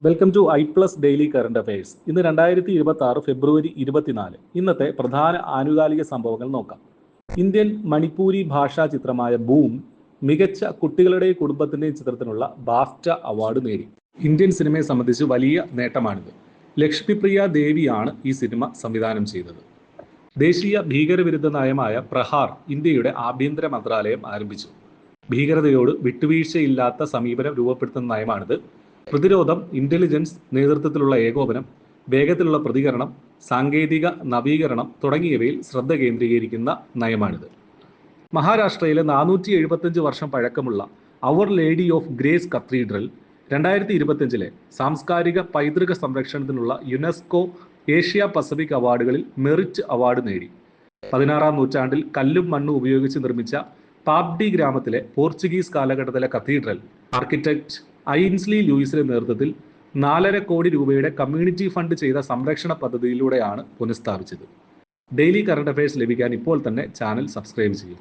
Welcome to ഐ+ daily current affairs. ഇന്ന് 2026 ഫെബ്രുവരി 24. ഇന്നത്തെ പ്രധാന ആനുകാലിക സംഭവങ്ങൾ നോക്കാം. ഇന്ത്യൻ മണിപ്പൂരി ഭാഷാ ചിത്രമായ ബൂം മികച്ച കുട്ടികളുടെ കുടുംബത്തിൻ്റെയും ചിത്രത്തിനുള്ള ബാഫ്റ്റ അവാർഡ് നേടി. ഇന്ത്യൻ സിനിമയെ സംബന്ധിച്ച് വലിയ നേട്ടമാണിത്. ലക്ഷ്മിപ്രിയ ദേവിയാണ് ഈ സിനിമ സംവിധാനം ചെയ്തത്. ദേശീയ ഭീകരവിരുദ്ധ നയമായ പ്രഹാർ ഇന്ത്യയുടെ ആഭ്യന്തര മന്ത്രാലയം ആരംഭിച്ചു. ഭീകരതയോട് വിട്ടുവീഴ്ചയില്ലാത്ത സമീപനം രൂപപ്പെടുത്തുന്ന നയമാണിത്. പ്രതിരോധം, ഇന്റലിജൻസ്, നേതൃത്വത്തിലുള്ള ഏകോപനം, വേഗത്തിലുള്ള പ്രതികരണം, സാങ്കേതിക നവീകരണം തുടങ്ങിയവയിൽ ശ്രദ്ധ കേന്ദ്രീകരിക്കുന്ന നയമാണിത്. മഹാരാഷ്ട്രയിലെ 475 വർഷം പഴക്കമുള്ള our lady of grace cathedral 2025 സാംസ്കാരിക പൈതൃക സംരക്ഷണത്തിനുള്ള യുനെസ്കോ ഏഷ്യ പസഫിക് അവാർഡുകളിൽ മെറിറ്റ് അവാർഡ് നേടി. 16-ാം നൂറ്റാണ്ടിൽ കല്ലും മണ്ണും ഉപയോഗിച്ച് നിർമ്മിച്ച പാബ്ഡി ഗ്രാമത്തിലെ പോർച്ചുഗീസ് കാലഘട്ടത്തിലെ കത്തീഡ്രൽ ആർക്കിടെക്ട് ഐൻസ്ലി ലൂയിസിന്റെ നേതൃത്വത്തിൽ 4.5 കോടി രൂപയുടെ കമ്മ്യൂണിറ്റി ഫണ്ട് ചെയ്ത സംരക്ഷണ പദ്ധതിയിലൂടെയാണ് പുനഃസ്ഥാപിച്ചത്. ഡെയിലി കറണ്ട് അഫയേഴ്സ് ലഭിക്കാൻ ഇപ്പോൾ തന്നെ ചാനൽ സബ്സ്ക്രൈബ് ചെയ്യും.